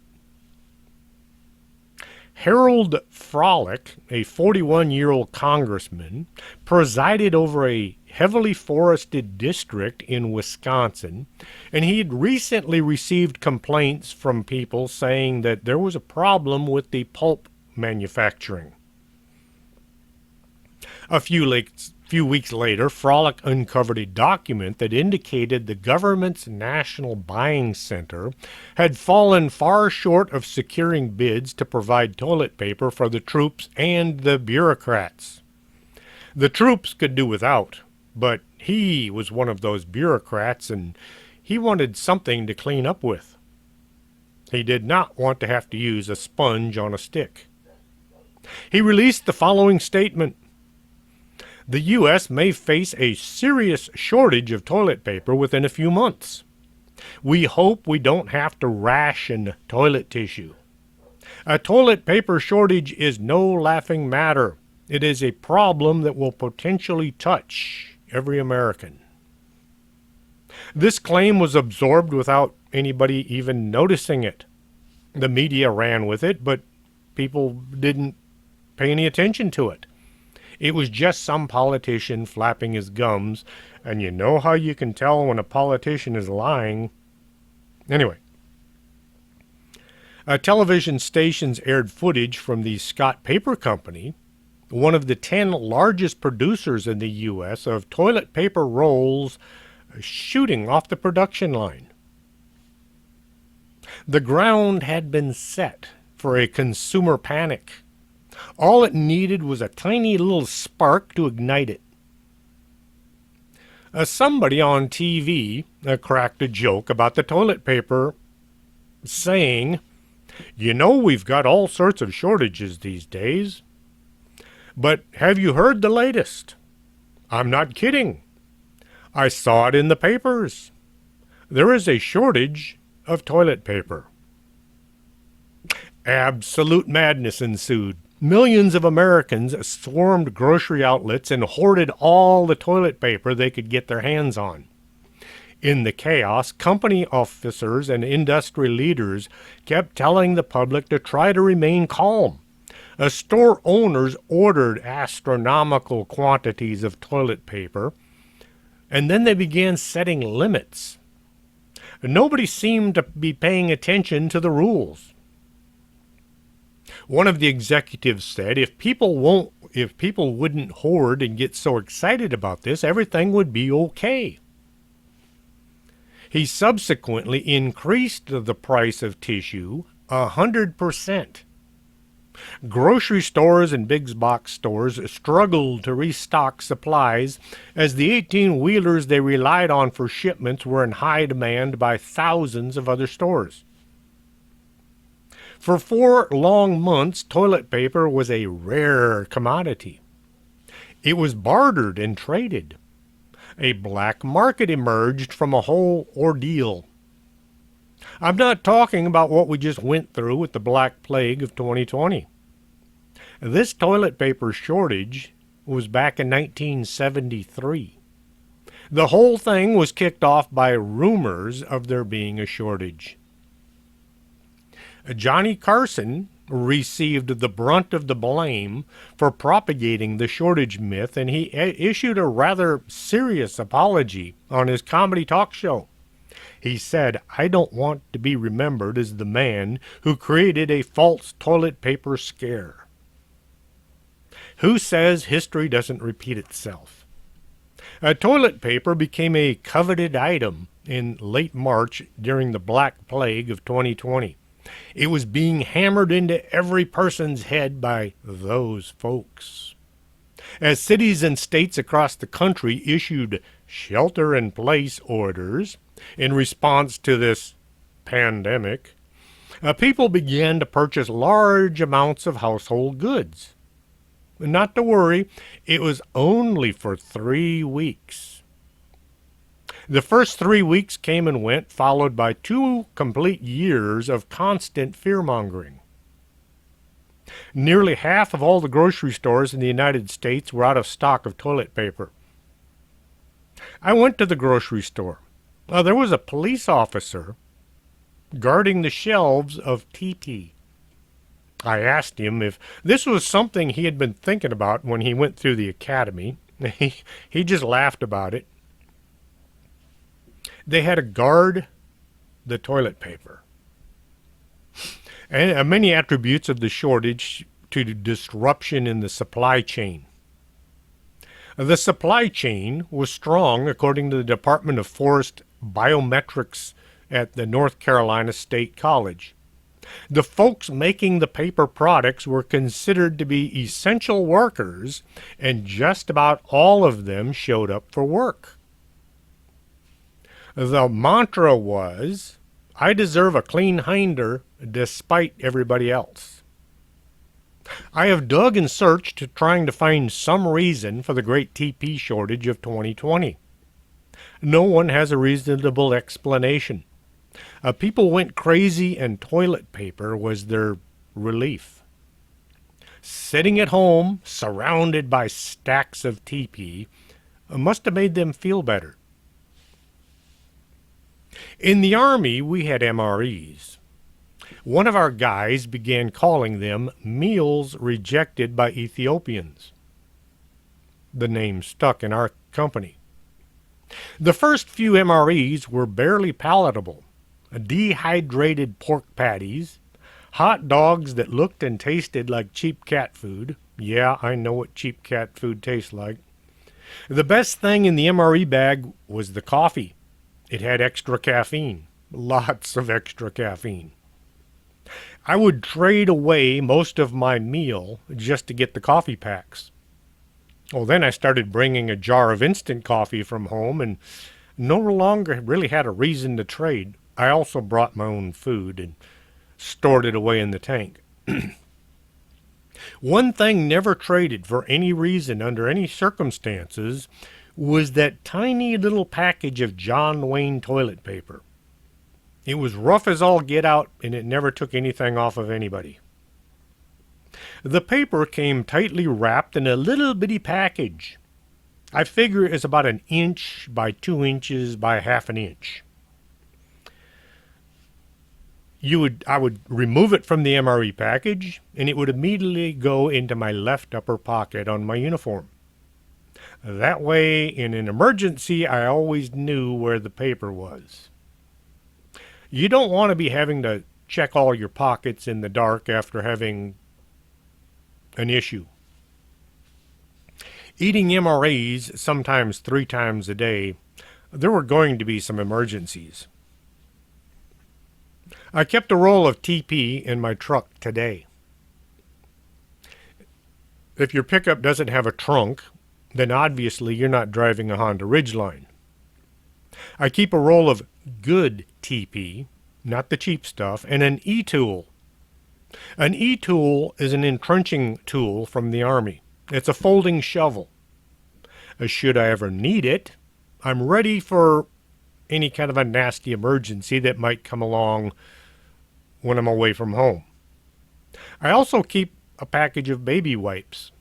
Harold Frolick, a 41-year-old congressman, presided over a heavily forested district in Wisconsin, and he had recently received complaints from people saying that there was a problem with the pulp manufacturing. A few weeks later, Frolick uncovered a document that indicated the government's National Buying Center had fallen far short of securing bids to provide toilet paper for the troops and the bureaucrats. The troops could do without, but he was one of those bureaucrats, and he wanted something to clean up with. He did not want to have to use a sponge on a stick. He released the following statement: "The U.S. may face a serious shortage of toilet paper within a few months. We hope we don't have to ration toilet tissue. A toilet paper shortage is no laughing matter. It is a problem that will potentially touch every American." This claim was absorbed without anybody even noticing it. The media ran with it, but people didn't pay any attention to it. It was just some politician flapping his gums, and you know how you can tell when a politician is lying. Anyway, television stations aired footage from the Scott Paper Company, one of the 10 largest producers in the U.S. of toilet paper rolls, shooting off the production line. The ground had been set for a consumer panic. All it needed was a tiny little spark to ignite it. Somebody on TV cracked a joke about the toilet paper, saying, "You know we've got all sorts of shortages these days. But have you heard the latest? I'm not kidding. I saw it in the papers. There is a shortage of toilet paper." Absolute madness ensued. Millions of Americans swarmed grocery outlets and hoarded all the toilet paper they could get their hands on. In the chaos, company officers and industry leaders kept telling the public to try to remain calm. Store owners ordered astronomical quantities of toilet paper, and then they began setting limits. Nobody seemed to be paying attention to the rules. One of the executives said if people wouldn't hoard and get so excited about this, everything would be okay. He subsequently increased the price of tissue 100%. Grocery stores and big box stores struggled to restock supplies as the 18-wheelers they relied on for shipments were in high demand by thousands of other stores. For 4 long months, toilet paper was a rare commodity. It was bartered and traded. A black market emerged from a whole ordeal. I'm not talking about what we just went through with the Black Plague of 2020. This toilet paper shortage was back in 1973. The whole thing was kicked off by rumors of there being a shortage. Johnny Carson received the brunt of the blame for propagating the shortage myth, and he issued a rather serious apology on his comedy talk show. He said, "I don't want to be remembered as the man who created a false toilet paper scare." Who says history doesn't repeat itself? Toilet paper became a coveted item in late March during the Black Plague of 2020. It was being hammered into every person's head by those folks. As cities and states across the country issued shelter-in-place orders in response to this pandemic, people began to purchase large amounts of household goods. Not to worry, it was only for 3 weeks. The first 3 weeks came and went, followed by 2 complete years of constant fear-mongering. Nearly half of all the grocery stores in the United States were out of stock of toilet paper. I went to the grocery store. There was a police officer guarding the shelves of TP. I asked him if this was something he had been thinking about when he went through the academy. He just laughed about it. They had to guard the toilet paper. And many attributes of the shortage to disruption in the supply chain. The supply chain was strong, according to the Department of Forest Biometrics at the North Carolina State College. The folks making the paper products were considered to be essential workers, and just about all of them showed up for work. The mantra was, I deserve a clean hinder despite everybody else. I have dug and searched trying to find some reason for the great TP shortage of 2020. No one has a reasonable explanation. People went crazy and toilet paper was their relief. Sitting at home, surrounded by stacks of TP, must have made them feel better. In the Army, we had MREs. One of our guys began calling them meals rejected by Ethiopians. The name stuck in our company. The first few MREs were barely palatable. Dehydrated pork patties, hot dogs that looked and tasted like cheap cat food. Yeah, I know what cheap cat food tastes like. The best thing in the MRE bag was the coffee. It had extra caffeine, lots of extra caffeine. I would trade away most of my meal just to get the coffee packs. Well, then I started bringing a jar of instant coffee from home and no longer really had a reason to trade. I also brought my own food and stored it away in the tank. One thing never traded for any reason under any circumstances was that tiny little package of John Wayne toilet paper. It was rough as all get out, and it never took anything off of anybody. The paper came tightly wrapped in a little bitty package. I figure it's about 1 inch by 2 inches by half an inch. I would remove it from the MRE package, and it would immediately go into my left upper pocket on my uniform. That way, in an emergency, I always knew where the paper was. You don't want to be having to check all your pockets in the dark after having an issue. Eating MREs sometimes 3 times a day, there were going to be some emergencies. I kept a roll of TP in my truck today. If your pickup doesn't have a trunk, then obviously you're not driving a Honda Ridgeline. I keep a roll of good TP, not the cheap stuff, and an E-tool. An E-tool is an entrenching tool from the Army. It's a folding shovel. Should I ever need it, I'm ready for any kind of a nasty emergency that might come along when I'm away from home. I also keep a package of baby wipes.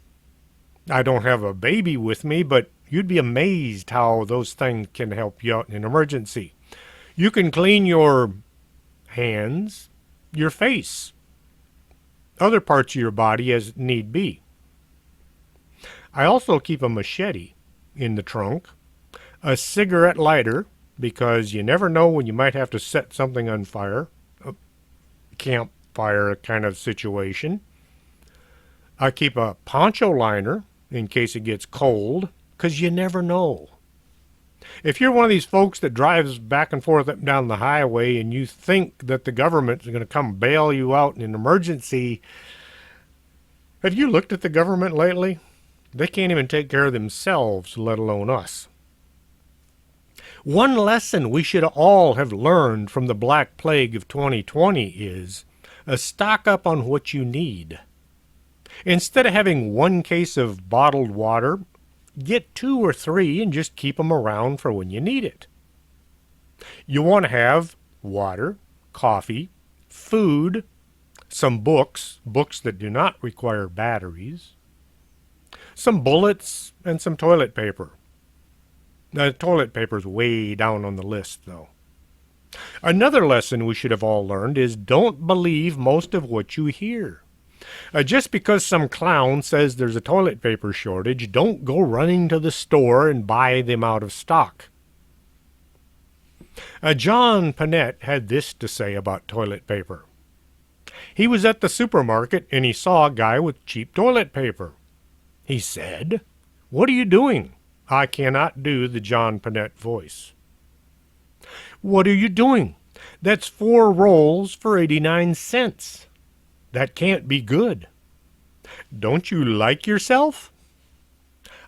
I don't have a baby with me, but you'd be amazed how those things can help you out in an emergency. You can clean your hands, your face, other parts of your body as need be. I also keep a machete in the trunk, a cigarette lighter, because you never know when you might have to set something on fire, a campfire kind of situation. I keep a poncho liner in case it gets cold, because you never know. If you're one of these folks that drives back and forth up and down the highway and you think that the government is going to come bail you out in an emergency, have you looked at the government lately? They can't even take care of themselves, let alone us. One lesson we should all have learned from the Black Plague of 2020 is stock up on what you need. Instead of having 1 case of bottled water, get 2 or 3 and just keep them around for when you need it. You want to have water, coffee, food, some books that do not require batteries, some bullets, and some toilet paper. The toilet paper's way down on the list, though. Another lesson we should have all learned is don't believe most of what you hear. Just because some clown says there's a toilet paper shortage, don't go running to the store and buy them out of stock. John Panett had this to say about toilet paper. He was at the supermarket and he saw a guy with cheap toilet paper. He said, "What are you doing?" I cannot do the John Panett voice. "What are you doing? That's 4 rolls for 89 cents. That can't be good. Don't you like yourself?"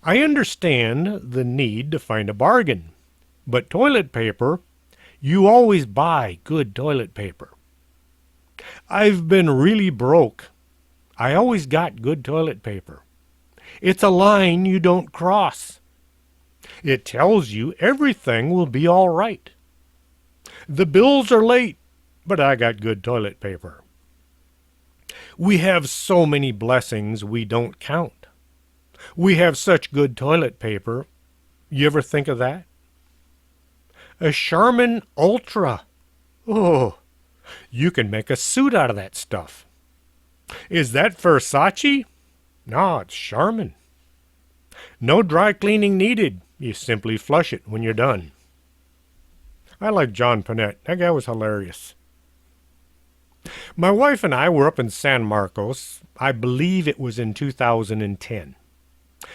I understand the need to find a bargain, but toilet paper, you always buy good toilet paper. I've been really broke. I always got good toilet paper. It's a line you don't cross. It tells you everything will be all right. The bills are late, but I got good toilet paper. We have so many blessings we don't count. We have such good toilet paper. You ever think of that? A Charmin Ultra. Oh, you can make a suit out of that stuff. Is that Versace? No, it's Charmin. No dry cleaning needed. You simply flush it when you're done. I like John Panett. That guy was hilarious. My wife and I were up in San Marcos. I believe it was in 2010.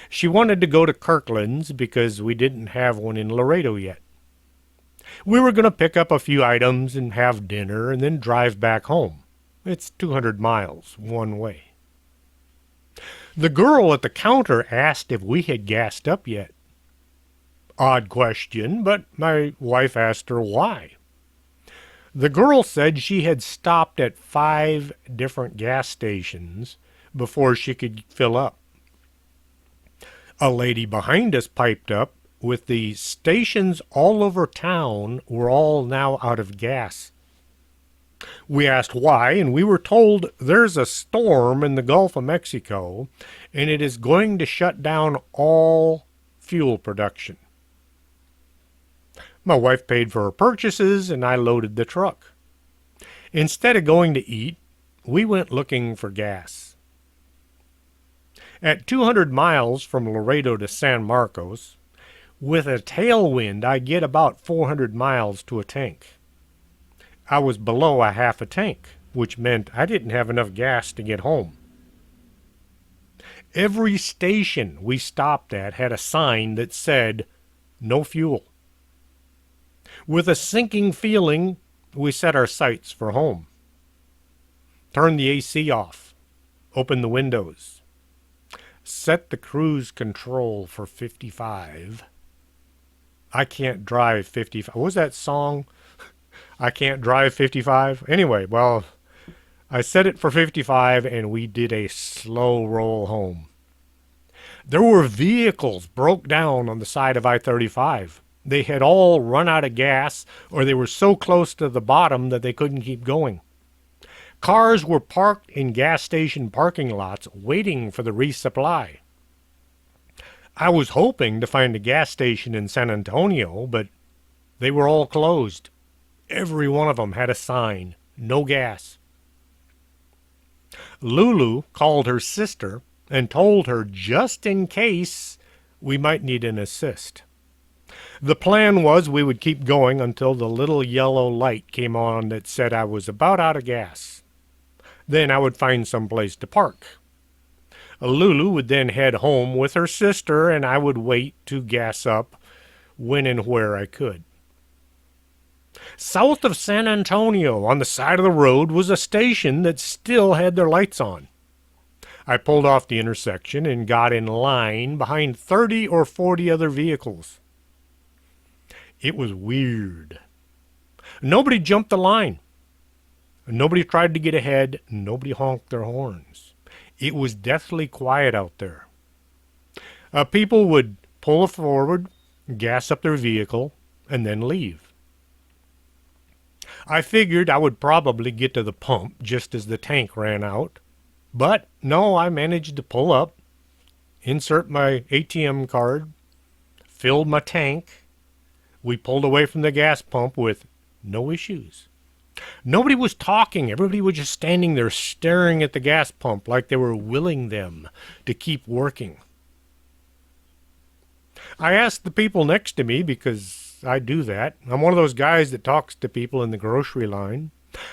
She wanted to go to Kirkland's because we didn't have one in Laredo yet. We were going to pick up a few items and have dinner and then drive back home. It's 200 miles one way. The girl at the counter asked if we had gassed up yet. Odd question, but my wife asked her why. The girl said she had stopped at 5 different gas stations before she could fill up. A lady behind us piped up with the stations all over town were all now out of gas. We asked why, and we were told there's a storm in the Gulf of Mexico, and it is going to shut down all fuel production. My wife paid for her purchases, and I loaded the truck. Instead of going to eat, we went looking for gas. At 200 miles from Laredo to San Marcos, with a tailwind, I get about 400 miles to a tank. I was below a half a tank, which meant I didn't have enough gas to get home. Every station we stopped at had a sign that said, "No fuel." With a sinking feeling, we set our sights for home. Turn the AC off. Open the windows. Set the cruise control for 55. I can't drive 55. What was that song? I can't drive 55? Anyway, well, I set it for 55 and we did a slow roll home. There were vehicles broke down on the side of I-35. They had all run out of gas or they were so close to the bottom that they couldn't keep going. Cars were parked in gas station parking lots waiting for the resupply. I was hoping to find a gas station in San Antonio, but they were all closed. Every one of them had a sign, "No gas." Lulu called her sister and told her just in case we might need an assist. The plan was we would keep going until the little yellow light came on that said I was about out of gas. Then I would find some place to park. Lulu would then head home with her sister and I would wait to gas up when and where I could. South of San Antonio, on the side of the road, was a station that still had their lights on. I pulled off the intersection and got in line behind 30 or 40 other vehicles. It was weird. Nobody jumped the line. Nobody tried to get ahead. Nobody honked their horns. It was deathly quiet out there. People would pull forward, gas up their vehicle, and then leave. I figured I would probably get to the pump just as the tank ran out. But no, I managed to pull up, insert my ATM card, filled my tank. We pulled away from the gas pump with no issues. Nobody was talking. Everybody was just standing there staring at the gas pump like they were willing them to keep working. I asked the people next to me, because I do that. I'm one of those guys that talks to people in the grocery line.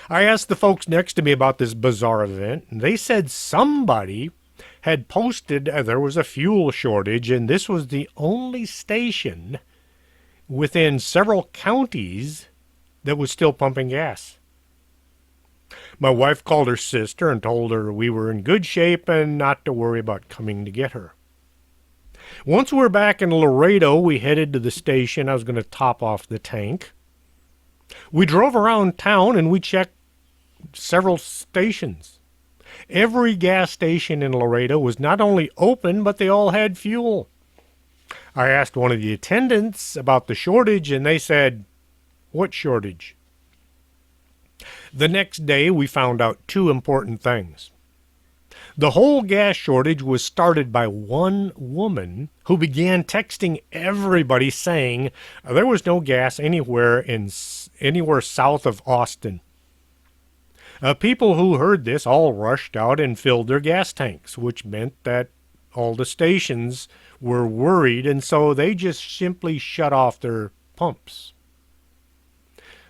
I asked the folks next to me about this bizarre event, and they said somebody had posted there was a fuel shortage, and this was the only station within several counties that was still pumping gas. My wife called her sister and told her we were in good shape and not to worry about coming to get her. Once we were back in Laredo, we headed to the station. I was going to top off the tank. We drove around town and we checked several stations. Every gas station in Laredo was not only open, but they all had fuel. I asked one of the attendants about the shortage, and they said, "What shortage?" The next day, we found out two important things. The whole gas shortage was started by one woman who began texting everybody saying there was no gas anywhere south of Austin. People who heard this all rushed out and filled their gas tanks, which meant that all the stations were worried, and so they just simply shut off their pumps.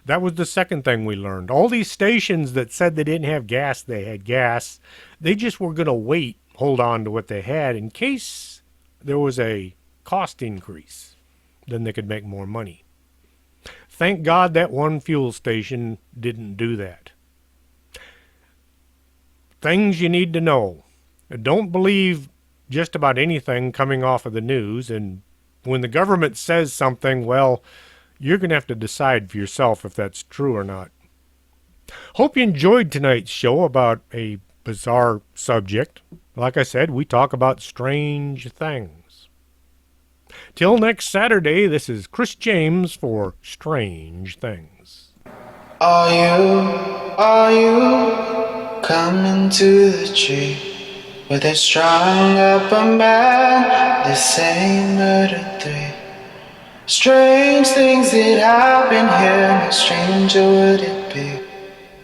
That was the second thing we learned. All these stations that said they didn't have gas, they had gas. They just were going to hold on to what they had in case there was a cost increase. Then they could make more money. Thank God that one fuel station didn't do that. Things you need to know. Don't believe just about anything coming off of the news. And when the government says something, well, you're going to have to decide for yourself if that's true or not. Hope you enjoyed tonight's show about a bizarre subject. Like I said, we talk about strange things. Till next Saturday, this is Chris James for Strange Things.
Are you coming to the tree where they strung up a man, the same murder three? Strange things that happen here, how stranger would it be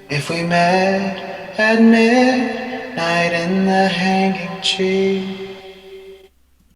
if we met at midnight in the hanging tree?